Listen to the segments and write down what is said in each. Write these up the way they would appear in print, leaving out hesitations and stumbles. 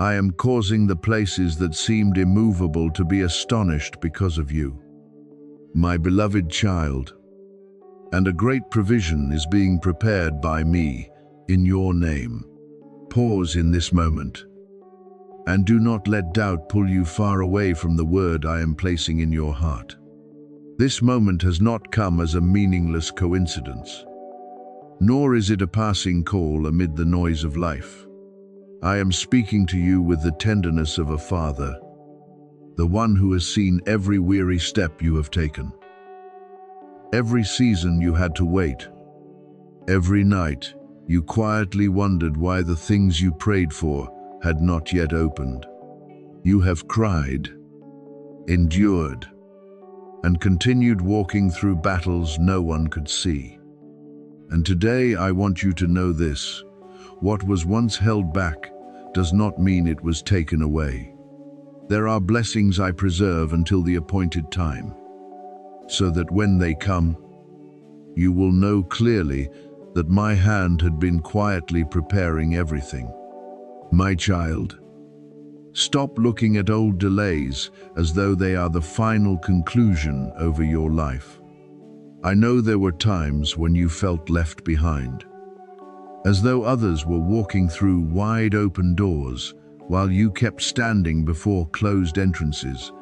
I am causing the places that seemed immovable to be astonished because of you, my beloved child. And a great provision is being prepared by me in your name. Pause in this moment, and do not let doubt pull you far away from the word I am placing in your heart. This moment has not come as a meaningless coincidence, nor is it a passing call amid the noise of life. I am speaking to you with the tenderness of a father, the one who has seen every weary step you have taken, every season you had to wait, every night you quietly wondered why the things you prayed for had not yet opened. You have cried, endured, and continued walking through battles no one could see. And today I want you to know this: what was once held back does not mean it was taken away. There are blessings I preserve until the appointed time, so that when they come, you will know clearly that my hand had been quietly preparing everything. My child, stop looking at old delays as though they are the final conclusion over your life. I know there were times when you felt left behind, as though others were walking through wide open doors while you kept standing before closed entrances.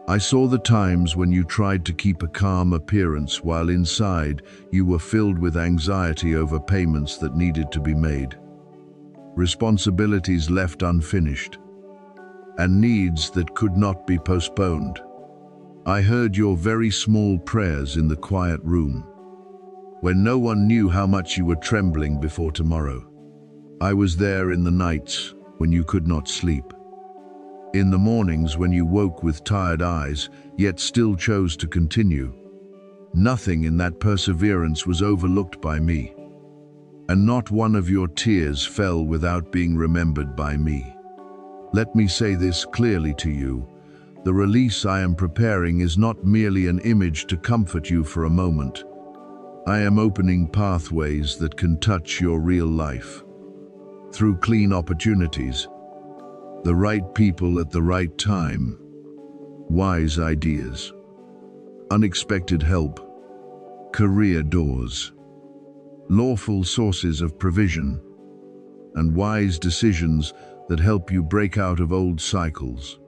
I saw the times when you tried to keep a calm appearance while inside you were filled with anxiety over payments that needed to be made, responsibilities left unfinished, and needs that could not be postponed. I heard your very small prayers in the quiet room, when no one knew how much you were trembling before tomorrow. I was there in the nights when you could not sleep, in the mornings when you woke with tired eyes, yet still chose to continue. Nothing in that perseverance was overlooked by me, and not one of your tears fell without being remembered by me. Let me say this clearly to you: the release I am preparing is not merely an image to comfort you for a moment. I am opening pathways that can touch your real life, through clean opportunities, the right people at the right time, wise ideas, unexpected help, career doors, lawful sources of provision, and wise decisions that help you break out of old cycles.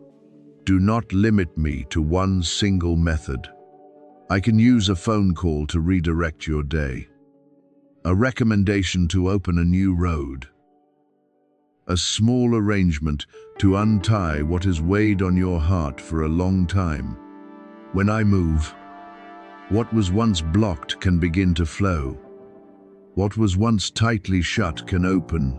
Do not limit me to one single method. I can use a phone call to redirect your day, a recommendation to open a new road, a small arrangement to untie what has weighed on your heart for a long time. When I move, what was once blocked can begin to flow. What was once tightly shut can open.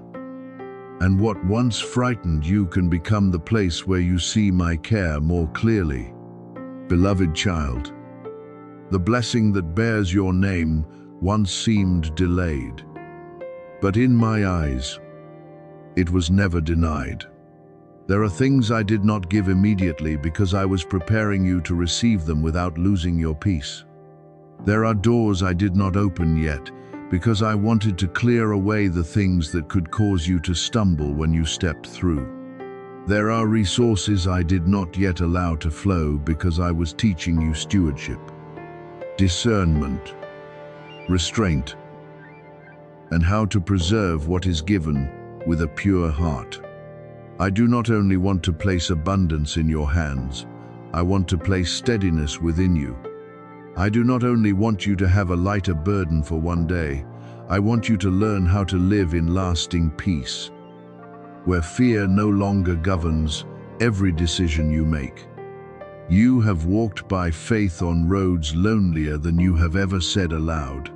And what once frightened you can become the place where you see my care more clearly. Beloved child, the blessing that bears your name once seemed delayed, but in my eyes, it was never denied. There are things I did not give immediately because I was preparing you to receive them without losing your peace. There are doors I did not open yet because I wanted to clear away the things that could cause you to stumble when you stepped through. There are resources I did not yet allow to flow because I was teaching you stewardship, discernment, restraint, and how to preserve what is given with a pure heart. I do not only want to place abundance in your hands, I want to place steadiness within you. I do not only want you to have a lighter burden for one day, I want you to learn how to live in lasting peace, where fear no longer governs every decision you make. You have walked by faith on roads lonelier than you have ever said aloud.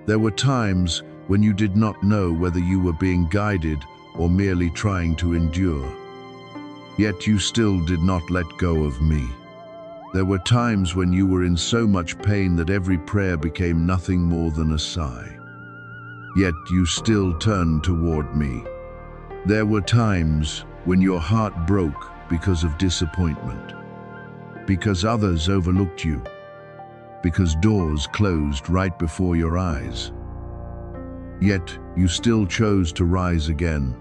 There were times when you did not know whether you were being guided or merely trying to endure. Yet you still did not let go of me. There were times when you were in so much pain that every prayer became nothing more than a sigh. Yet you still turned toward me. There were times when your heart broke because of disappointment, because others overlooked you, because doors closed right before your eyes. Yet you still chose to rise again.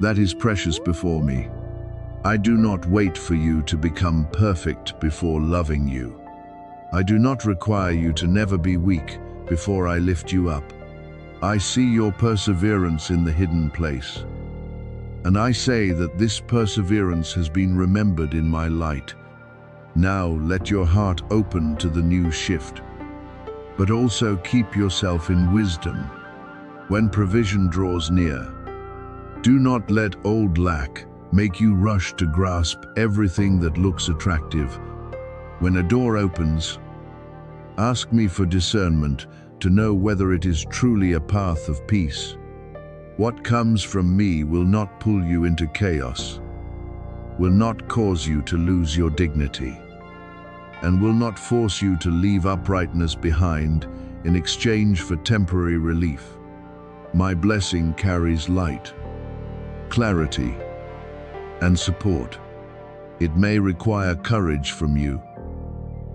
That is precious before me. I do not wait for you to become perfect before loving you. I do not require you to never be weak before I lift you up. I see your perseverance in the hidden place. And I say that this perseverance has been remembered in my light. Now let your heart open to the new shift. But also keep yourself in wisdom when provision draws near. Do not let old lack make you rush to grasp everything that looks attractive. When a door opens, ask me for discernment to know whether it is truly a path of peace. What comes from me will not pull you into chaos, will not cause you to lose your dignity, and will not force you to leave uprightness behind in exchange for temporary relief. My blessing carries light, clarity, and support. It may require courage from you,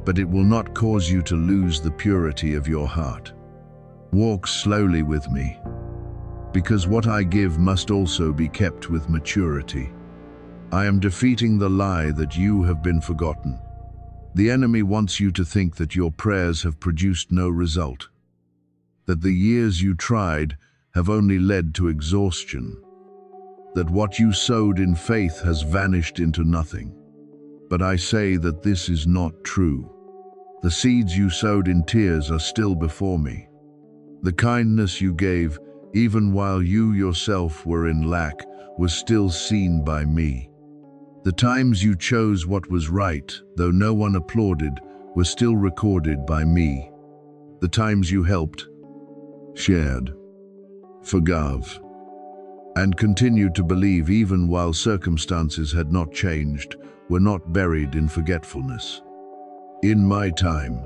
but it will not cause you to lose the purity of your heart. Walk slowly with me, because what I give must also be kept with maturity. I am defeating the lie that you have been forgotten. The enemy wants you to think that your prayers have produced no result, that the years you tried have only led to exhaustion, that what you sowed in faith has vanished into nothing. But I say that this is not true. The seeds you sowed in tears are still before me. The kindness you gave, even while you yourself were in lack, was still seen by me. The times you chose what was right, though no one applauded, were still recorded by me. The times you helped, shared, forgave, and continued to believe even while circumstances had not changed, were not buried in forgetfulness. In my time,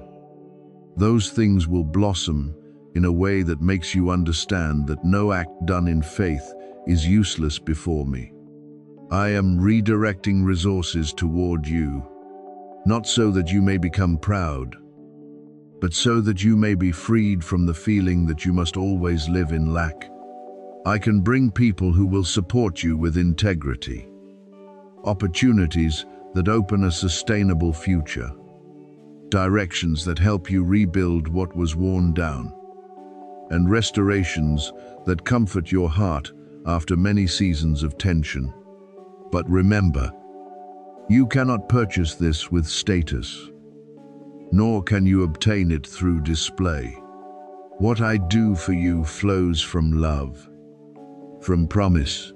those things will blossom in a way that makes you understand that no act done in faith is useless before me. I am redirecting resources toward you, not so that you may become proud, but so that you may be freed from the feeling that you must always live in lack. I can bring people who will support you with integrity, opportunities that open a sustainable future, directions that help you rebuild what was worn down, and restorations that comfort your heart after many seasons of tension. But remember, you cannot purchase this with status, nor can you obtain it through display. What I do for you flows from love, from promise,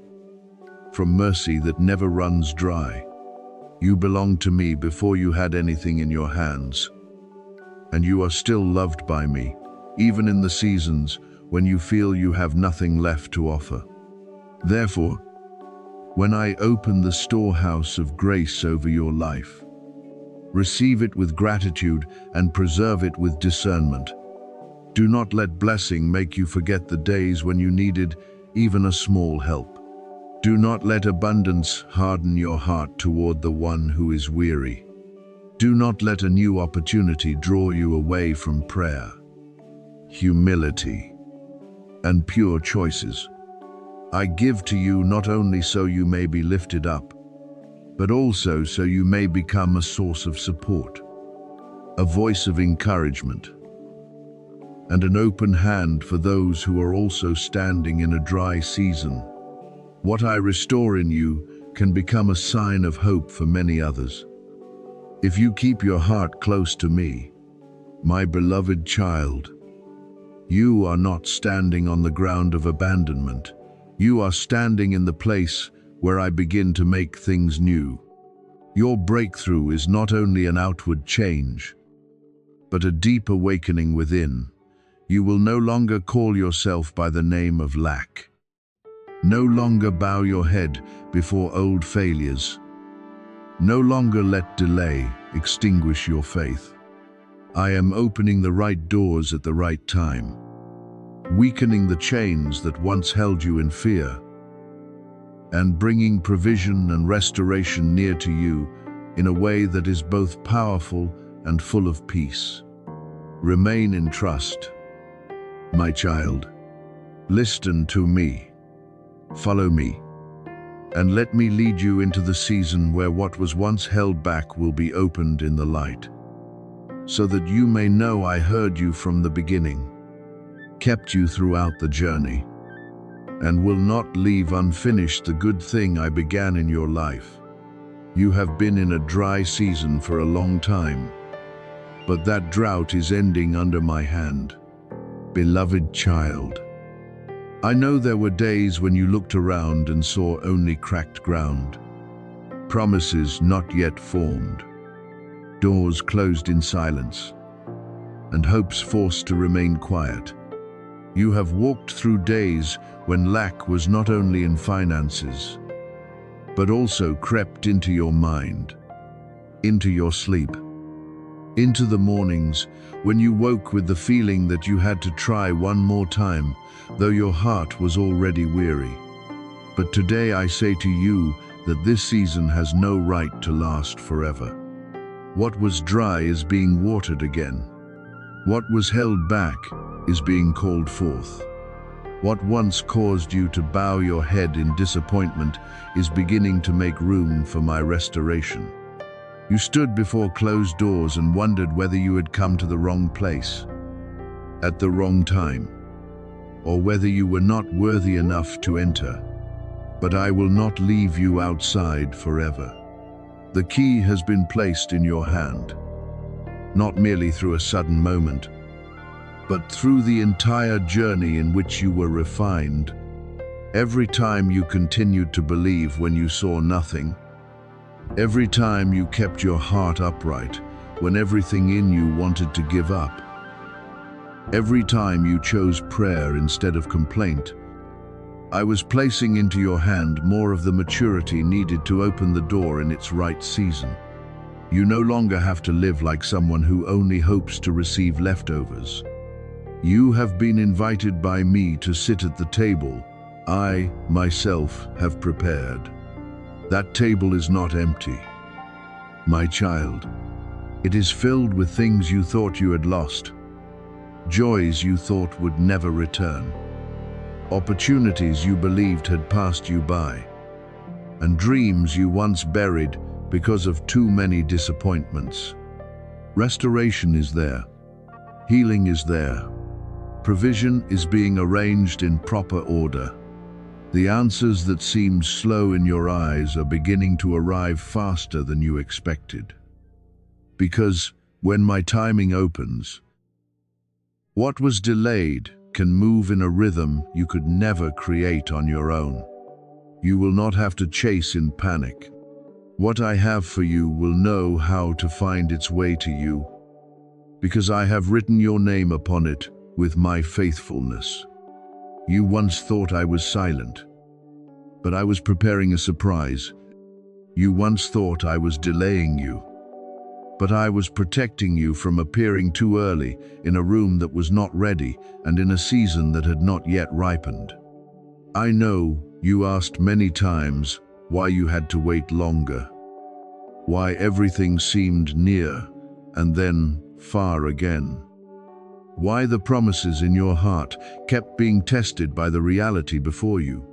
from mercy that never runs dry. You belonged to me before you had anything in your hands, and you are still loved by me, even in the seasons when you feel you have nothing left to offer. Therefore, when I open the storehouse of grace over your life, receive it with gratitude and preserve it with discernment. Do not let blessing make you forget the days when you needed even a small help. Do not let abundance harden your heart toward the one who is weary. Do not let a new opportunity draw you away from prayer, humility, and pure choices. I give to you not only so you may be lifted up, but also so you may become a source of support, a voice of encouragement, and an open hand for those who are also standing in a dry season. What I restore in you can become a sign of hope for many others. If you keep your heart close to me, my beloved child, you are not standing on the ground of abandonment. You are standing in the place where I begin to make things new. Your breakthrough is not only an outward change, but a deep awakening within. You will no longer call yourself by the name of lack. No longer bow your head before old failures. No longer let delay extinguish your faith. I am opening the right doors at the right time, weakening the chains that once held you in fear, and bringing provision and restoration near to you in a way that is both powerful and full of peace. Remain in trust, my child. Listen to me. Follow me. and let me lead you into the season where what was once held back will be opened in the light, so that you may know I heard you from the beginning, kept you throughout the journey, and will not leave unfinished the good thing I began in your life. You have been in a dry season for a long time, but that drought is ending under my hand. Beloved child, I know there were days when you looked around and saw only cracked ground, promises not yet formed, doors closed in silence, and hopes forced to remain quiet. You have walked through days when lack was not only in finances, but also crept into your mind, into your sleep, into the mornings when you woke with the feeling that you had to try one more time, though your heart was already weary. But today I say to you that this season has no right to last forever. What was dry is being watered again. What was held back is being called forth. What once caused you to bow your head in disappointment is beginning to make room for my restoration. You stood before closed doors and wondered whether you had come to the wrong place, at the wrong time, or whether you were not worthy enough to enter. But I will not leave you outside forever. The key has been placed in your hand, not merely through a sudden moment, but through the entire journey in which you were refined. Every time you continued to believe when you saw nothing, every time you kept your heart upright when everything in you wanted to give up, every time you chose prayer instead of complaint, I was placing into your hand more of the maturity needed to open the door in its right season. You no longer have to live like someone who only hopes to receive leftovers. You have been invited by me to sit at the table I, myself, have prepared. That table is not empty, my child. It is filled with things you thought you had lost, joys you thought would never return, opportunities you believed had passed you by, and dreams you once buried because of too many disappointments. Restoration is there. Healing is there. Provision is being arranged in proper order. The answers that seemed slow in your eyes are beginning to arrive faster than you expected. Because when my timing opens, what was delayed can move in a rhythm you could never create on your own. You will not have to chase in panic. What I have for you will know how to find its way to you, because I have written your name upon it with my faithfulness. You once thought I was silent, but I was preparing a surprise. You once thought I was delaying you, but I was protecting you from appearing too early in a room that was not ready and in a season that had not yet ripened. I know you asked many times why you had to wait longer, why everything seemed near and then far again, why the promises in your heart kept being tested by the reality before you.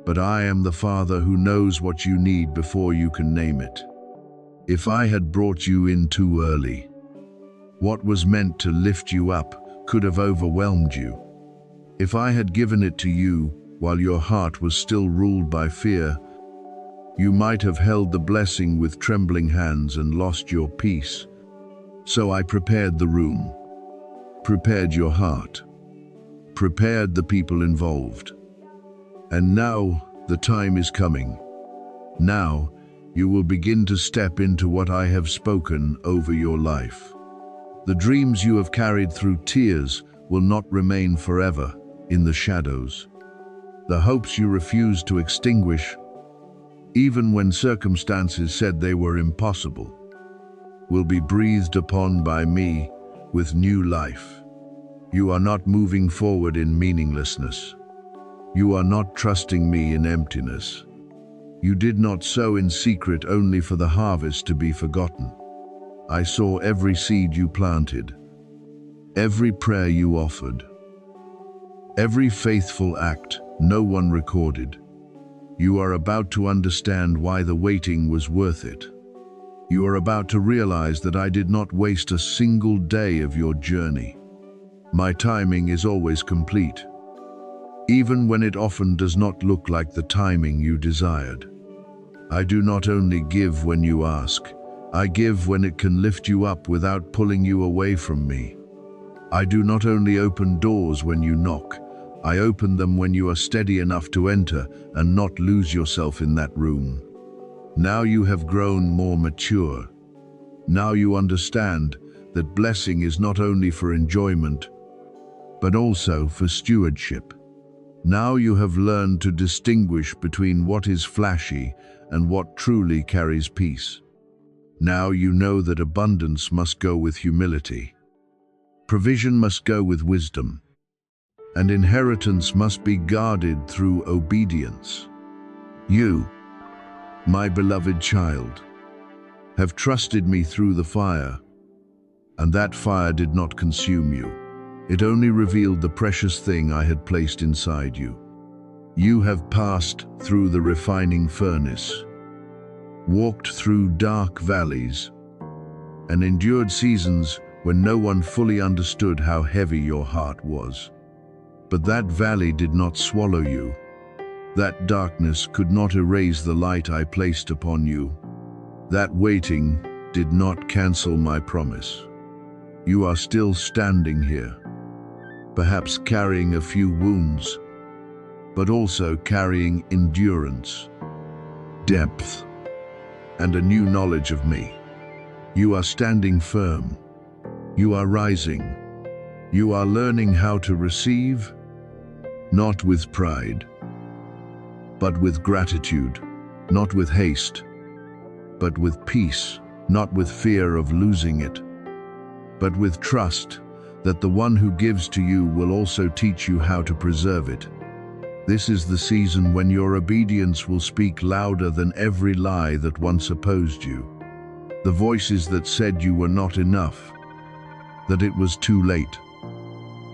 But I am the Father who knows what you need before you can name it. If I had brought you in too early, what was meant to lift you up could have overwhelmed you. If I had given it to you while your heart was still ruled by fear, you might have held the blessing with trembling hands and lost your peace. So I prepared the room, prepared your heart, prepared the people involved. And now the time is coming. Now you will begin to step into what I have spoken over your life. The dreams you have carried through tears will not remain forever in the shadows. The hopes you refused to extinguish, even when circumstances said they were impossible, will be breathed upon by me with new life. You are not moving forward in meaninglessness. You are not trusting me in emptiness. You did not sow in secret only for the harvest to be forgotten. I saw every seed you planted, every prayer you offered, every faithful act no one recorded. You are about to understand why the waiting was worth it. You are about to realize that I did not waste a single day of your journey. My timing is always complete, even when it often does not look like the timing you desired. I do not only give when you ask, I give when it can lift you up without pulling you away from me. I do not only open doors when you knock, I open them when you are steady enough to enter and not lose yourself in that room. Now you have grown more mature. Now you understand that blessing is not only for enjoyment, but also for stewardship. Now you have learned to distinguish between what is flashy and what truly carries peace. Now you know that abundance must go with humility. Provision must go with wisdom. And inheritance must be guarded through obedience. You, my beloved child, have trusted me through the fire, and that fire did not consume you. It only revealed the precious thing I had placed inside you. You have passed through the refining furnace, walked through dark valleys, and endured seasons when no one fully understood how heavy your heart was. But that valley did not swallow you. That darkness could not erase the light I placed upon you. That waiting did not cancel my promise. You are still standing here, perhaps carrying a few wounds, but also carrying endurance, depth, and a new knowledge of me. You are standing firm. You are rising. You are learning how to receive, not with pride, but with gratitude, not with haste, but with peace, not with fear of losing it, but with trust that the one who gives to you will also teach you how to preserve it. This is the season when your obedience will speak louder than every lie that once opposed you. The voices that said you were not enough, that it was too late,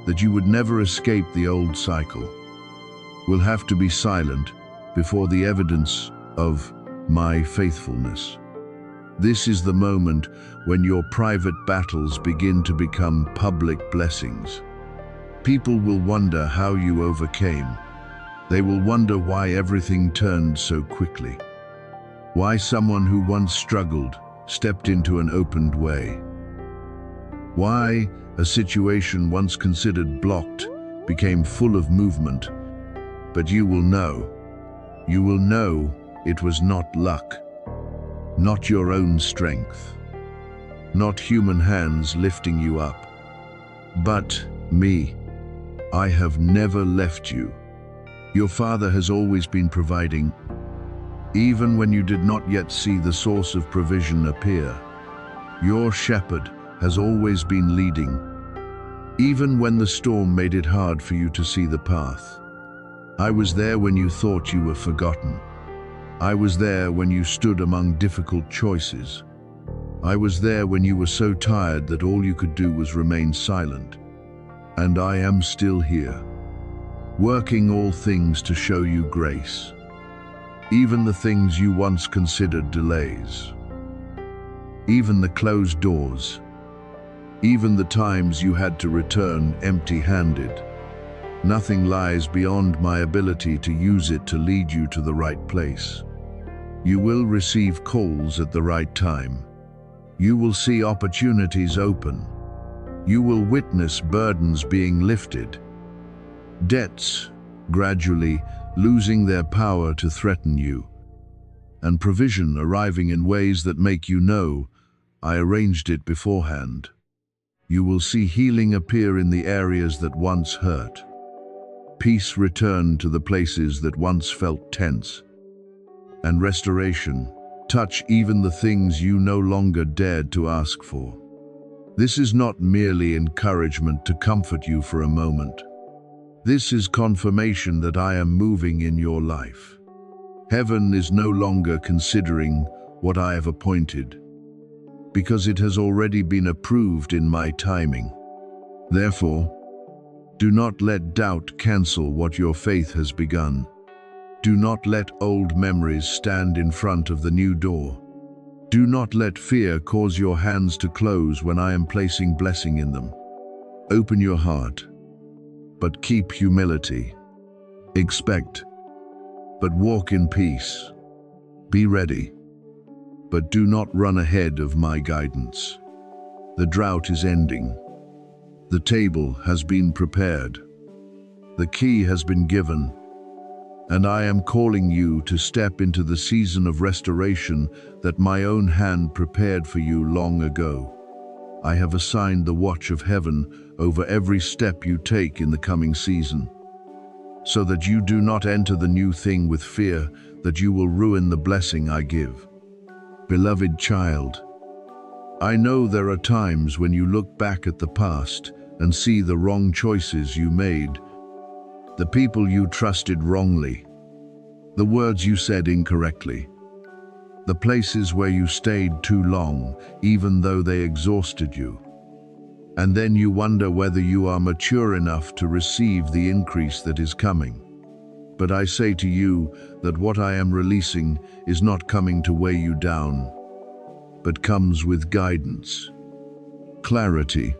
that you would never escape the old cycle, will have to be silent before the evidence of my faithfulness. This is the moment when your private battles begin to become public blessings. People will wonder how you overcame. They will wonder why everything turned so quickly. Why someone who once struggled stepped into an opened way. Why a situation once considered blocked became full of movement. But you will know it was not luck, not your own strength, not human hands lifting you up, but me. I have never left you. Your Father has always been providing, even when you did not yet see the source of provision appear. Your shepherd has always been leading, even when the storm made it hard for you to see the path. I was there when you thought you were forgotten. I was there when you stood among difficult choices. I was there when you were so tired that all you could do was remain silent. And I am still here, working all things to show you grace, even the things you once considered delays, even the closed doors, even the times you had to return empty-handed. Nothing lies beyond my ability to use it to lead you to the right place. You will receive calls at the right time. You will see opportunities open. You will witness burdens being lifted, debts gradually losing their power to threaten you, and provision arriving in ways that make you know, I arranged it beforehand. You will see healing appear in the areas that once hurt. Peace return to the places that once felt tense. And restoration touch even the things you no longer dared to ask for. This is not merely encouragement to comfort you for a moment. This is confirmation that I am moving in your life. Heaven is no longer considering what I have appointed, because it has already been approved in my timing. Therefore, do not let doubt cancel what your faith has begun. Do not let old memories stand in front of the new door. Do not let fear cause your hands to close when I am placing blessing in them. Open your heart, but keep humility. Expect, but walk in peace. Be ready, but do not run ahead of my guidance. The drought is ending. The table has been prepared. The key has been given, and I am calling you to step into the season of restoration that my own hand prepared for you long ago. I have assigned the watch of heaven over every step you take in the coming season, so that you do not enter the new thing with fear that you will ruin the blessing I give. Beloved child, I know there are times when you look back at the past and see the wrong choices you made, the people you trusted wrongly, the words you said incorrectly, the places where you stayed too long, even though they exhausted you. And then you wonder whether you are mature enough to receive the increase that is coming. But I say to you that what I am releasing is not coming to weigh you down, but comes with guidance, clarity,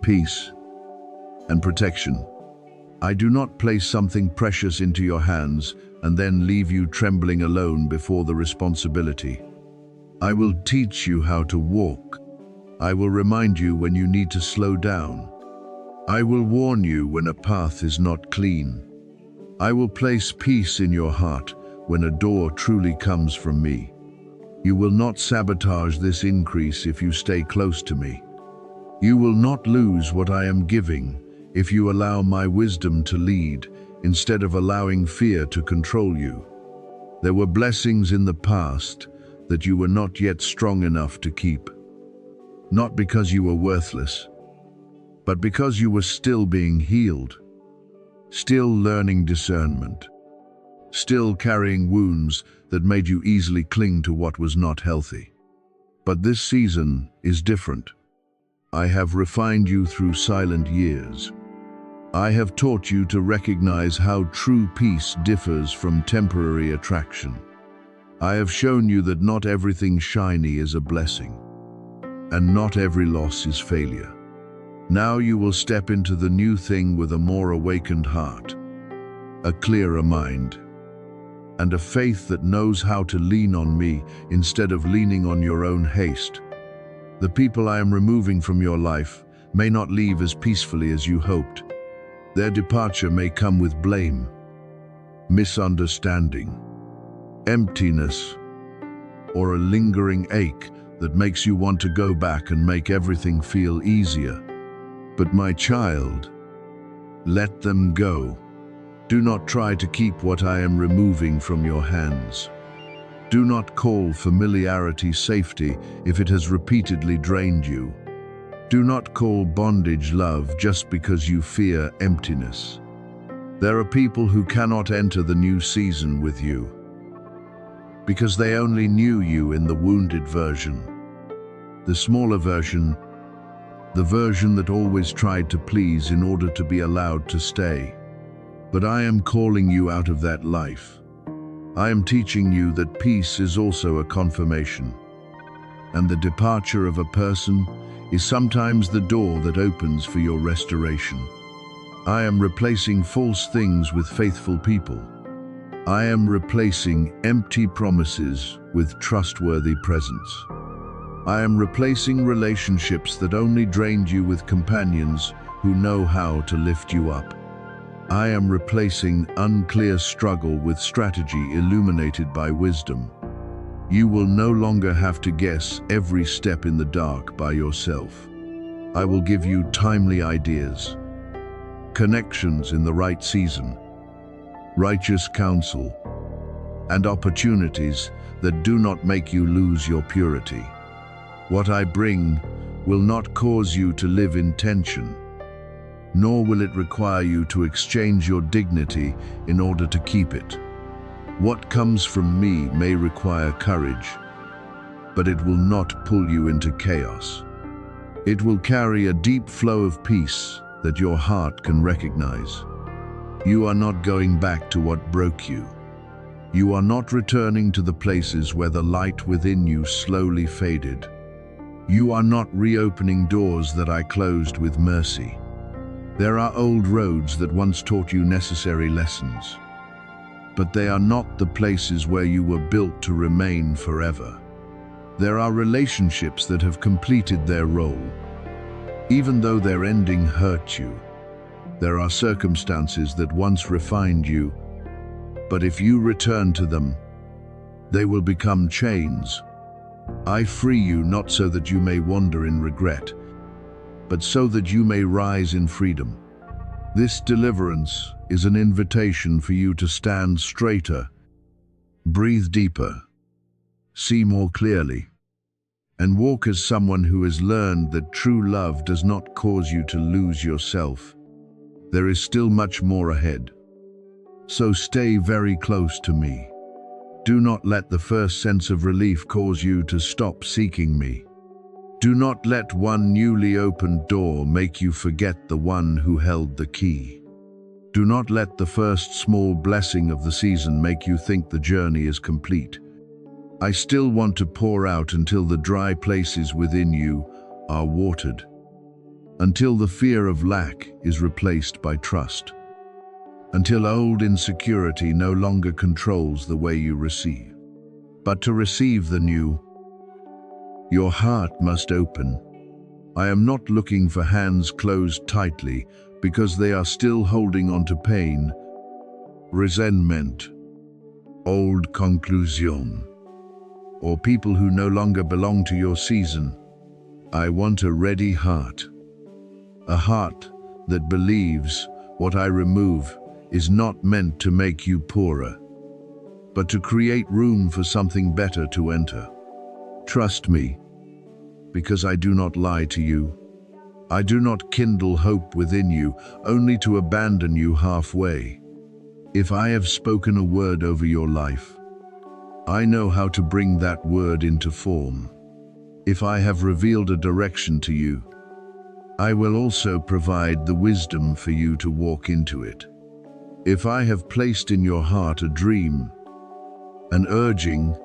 peace, and protection. I do not place something precious into your hands and then leave you trembling alone before the responsibility. I will teach you how to walk. I will remind you when you need to slow down. I will warn you when a path is not clean. I will place peace in your heart when a door truly comes from me. You will not sabotage this increase if you stay close to me. You will not lose what I am giving if you allow my wisdom to lead instead of allowing fear to control you. There were blessings in the past that you were not yet strong enough to keep. Not because you were worthless, but because you were still being healed, still learning discernment, still carrying wounds that made you easily cling to what was not healthy. But this season is different. I have refined you through silent years. I have taught you to recognize how true peace differs from temporary attraction. I have shown you that not everything shiny is a blessing, and not every loss is failure. Now you will step into the new thing with a more awakened heart, a clearer mind, and a faith that knows how to lean on me instead of leaning on your own haste. The people I am removing from your life may not leave as peacefully as you hoped. Their departure may come with blame, misunderstanding, emptiness, or a lingering ache that makes you want to go back and make everything feel easier. But my child, let them go. Do not try to keep what I am removing from your hands. Do not call familiarity safety if it has repeatedly drained you. Do not call bondage love just because you fear emptiness. There are people who cannot enter the new season with you because they only knew you in the wounded version, the smaller version, the version that always tried to please in order to be allowed to stay. But I am calling you out of that life. I am teaching you that peace is also a confirmation, and the departure of a person is sometimes the door that opens for your restoration. I am replacing false things with faithful people. I am replacing empty promises with trustworthy presence. I am replacing relationships that only drained you with companions who know how to lift you up. I am replacing unclear struggle with strategy illuminated by wisdom. You will no longer have to guess every step in the dark by yourself. I will give you timely ideas, connections in the right season, righteous counsel, and opportunities that do not make you lose your purity. What I bring will not cause you to live in tension, nor will it require you to exchange your dignity in order to keep it. What comes from me may require courage, but it will not pull you into chaos. It will carry a deep flow of peace that your heart can recognize. You are not going back to what broke you. You are not returning to the places where the light within you slowly faded. You are not reopening doors that I closed with mercy. There are old roads that once taught you necessary lessons, but they are not the places where you were built to remain forever. There are relationships that have completed their role, even though their ending hurt you. There are circumstances that once refined you, but if you return to them, they will become chains. I free you not so that you may wander in regret, but so that you may rise in freedom. This deliverance is an invitation for you to stand straighter, breathe deeper, see more clearly, and walk as someone who has learned that true love does not cause you to lose yourself. There is still much more ahead. So stay very close to me. Do not let the first sense of relief cause you to stop seeking me. Do not let one newly opened door make you forget the one who held the key. Do not let the first small blessing of the season make you think the journey is complete. I still want to pour out until the dry places within you are watered, until the fear of lack is replaced by trust, until old insecurity no longer controls the way you receive. But to receive the new, your heart must open. I am not looking for hands closed tightly because they are still holding on to pain, resentment, old conclusion, or people who no longer belong to your season. I want a ready heart. A heart that believes what I remove is not meant to make you poorer, but to create room for something better to enter. Trust me, because I do not lie to you. I do not kindle hope within you, only to abandon you halfway. If I have spoken a word over your life, I know how to bring that word into form. If I have revealed a direction to you, I will also provide the wisdom for you to walk into it. If I have placed in your heart a dream, an urging,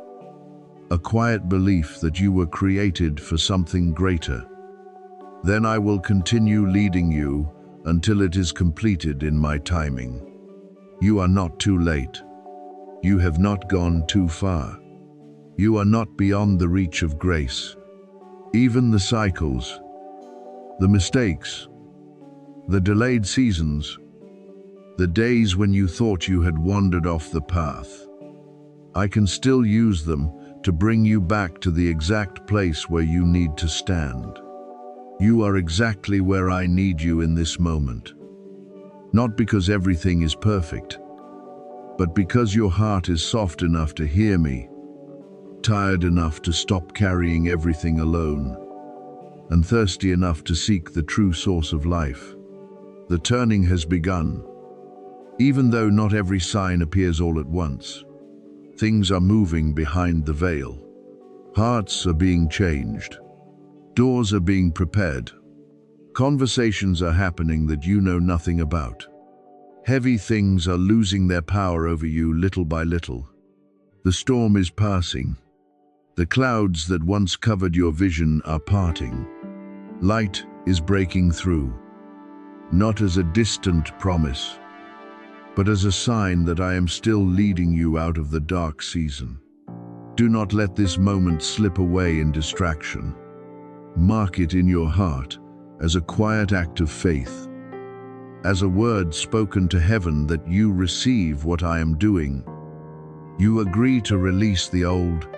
a quiet belief that you were created for something greater, then I will continue leading you until it is completed in my timing. You are not too late. You have not gone too far. You are not beyond the reach of grace. Even the cycles, the mistakes, the delayed seasons, the days when you thought you had wandered off the path, I can still use them to bring you back to the exact place where you need to stand. You are exactly where I need you in this moment. Not because everything is perfect, but because your heart is soft enough to hear me, tired enough to stop carrying everything alone, and thirsty enough to seek the true source of life. The turning has begun. Even though not every sign appears all at once, things are moving behind the veil. Hearts are being changed. Doors are being prepared. Conversations are happening that you know nothing about. Heavy things are losing their power over you little by little. The storm is passing. The clouds that once covered your vision are parting. Light is breaking through, not as a distant promise, but as a sign that I am still leading you out of the dark season. Do not let this moment slip away in distraction. Mark it in your heart as a quiet act of faith, as a word spoken to heaven that you receive what I am doing. You agree to release the old,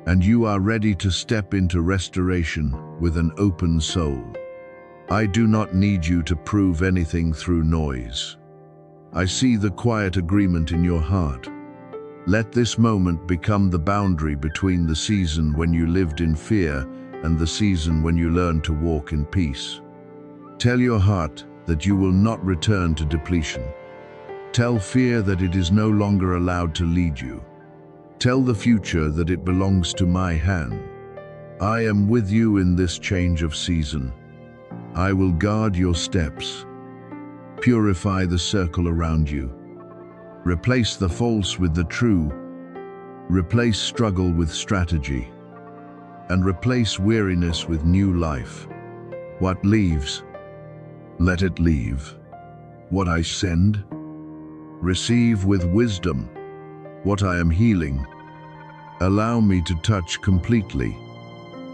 and you are ready to step into restoration with an open soul. I do not need you to prove anything through noise. I see the quiet agreement in your heart. Let this moment become the boundary between the season when you lived in fear and the season when you learned to walk in peace. Tell your heart that you will not return to depletion. Tell fear that it is no longer allowed to lead you. Tell the future that it belongs to my hand. I am with you in this change of season. I will guard your steps, purify the circle around you, Replace the false with the true. Replace struggle with strategy. And replace weariness with new life. What leaves, let it leave. What I send, receive with wisdom. What I am healing, allow me to touch completely.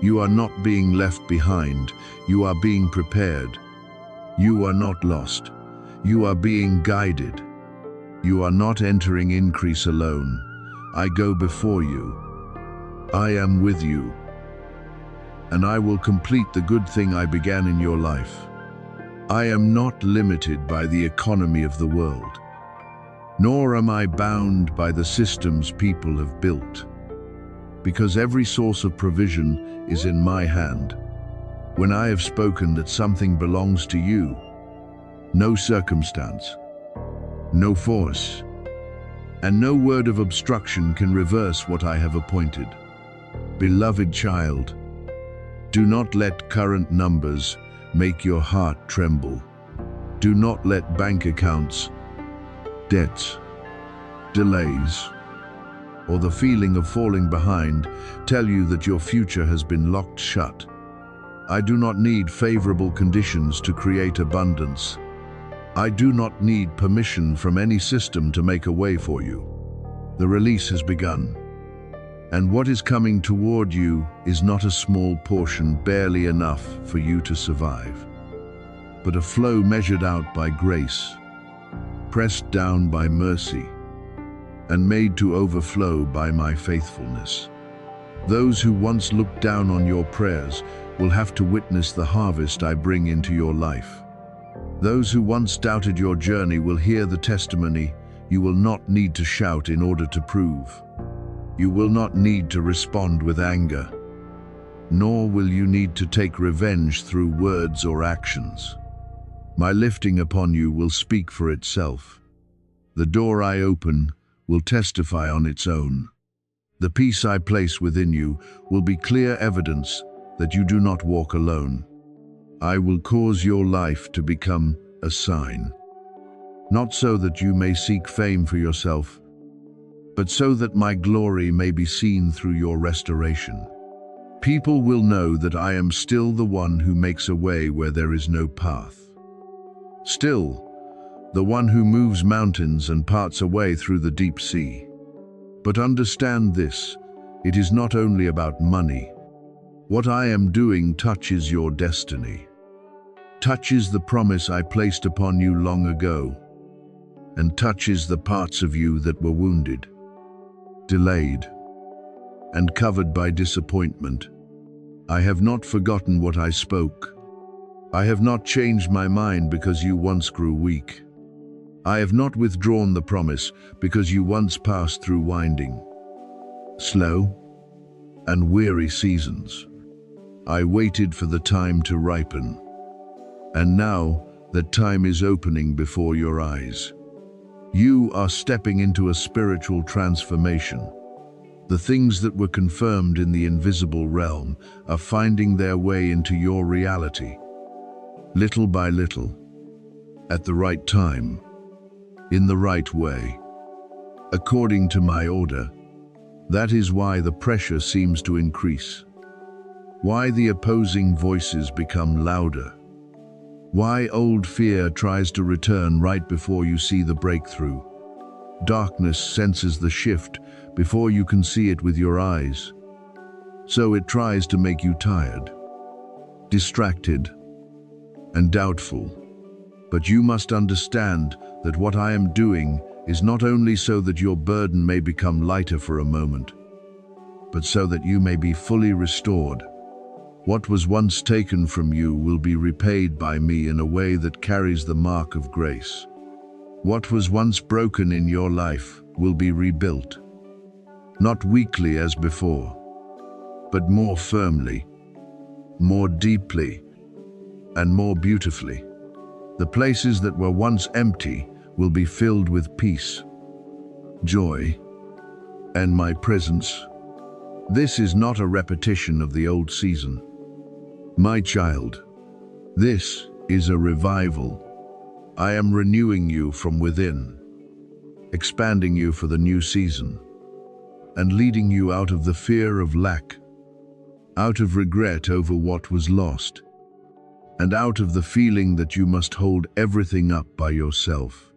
You are not being left behind. You are being prepared. You are not lost. You are being guided. You are not entering increase alone. I go before you. I am with you. And I will complete the good thing I began in your life. I am not limited by the economy of the world, nor am I bound by the systems people have built, because every source of provision is in my hand. When I have spoken that something belongs to you, no circumstance, no force, and no word of obstruction can reverse what I have appointed. Beloved child, do not let current numbers make your heart tremble. Do not let bank accounts, debts, delays, or the feeling of falling behind tell you that your future has been locked shut. I do not need favorable conditions to create abundance. I do not need permission from any system to make a way for you. The release has begun. And what is coming toward you is not a small portion, barely enough for you to survive, but a flow measured out by grace, pressed down by mercy, and made to overflow by my faithfulness. Those who once looked down on your prayers will have to witness the harvest I bring into your life. Those who once doubted your journey will hear the testimony you will not need to shout in order to prove. You will not need to respond with anger, nor will you need to take revenge through words or actions. My lifting upon you will speak for itself. The door I open will testify on its own. The peace I place within you will be clear evidence that you do not walk alone. I will cause your life to become a sign, not so that you may seek fame for yourself, but so that my glory may be seen through your restoration. People will know that I am still the one who makes a way where there is no path. Still, the one who moves mountains and parts a way through the deep sea. But understand this, it is not only about money. What I am doing touches your destiny, touches the promise I placed upon you long ago, and touches the parts of you that were wounded, delayed, and covered by disappointment. I have not forgotten what I spoke. I have not changed my mind because you once grew weak. I have not withdrawn the promise because you once passed through winding, slow, and weary seasons. I waited for the time to ripen, and now that time is opening before your eyes. You are stepping into a spiritual transformation. The things that were confirmed in the invisible realm are finding their way into your reality, little by little, at the right time, in the right way, according to my order. That is why the pressure seems to increase, why the opposing voices become louder, why old fear tries to return right before you see the breakthrough. Darkness senses the shift before you can see it with your eyes. So it tries to make you tired, distracted, and doubtful. But you must understand that what I am doing is not only so that your burden may become lighter for a moment, but so that you may be fully restored. What was once taken from you will be repaid by me in a way that carries the mark of grace. What was once broken in your life will be rebuilt, not weakly as before, but more firmly, more deeply, and more beautifully. The places that were once empty will be filled with peace, joy, and my presence. This is not a repetition of the old season. My child, this is a revival. I am renewing you from within. expanding you for the new season, and leading you out of the fear of lack, out of regret over what was lost, and out of the feeling that you must hold everything up by yourself.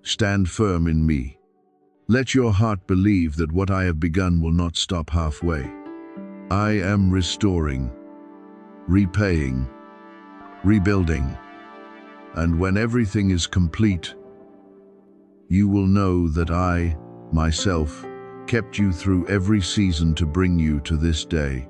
Stand firm in me. Let your heart believe that what I have begun will not stop halfway. I am restoring, repaying, rebuilding, and when everything is complete, you will know that I, myself, kept you through every season to bring you to this day.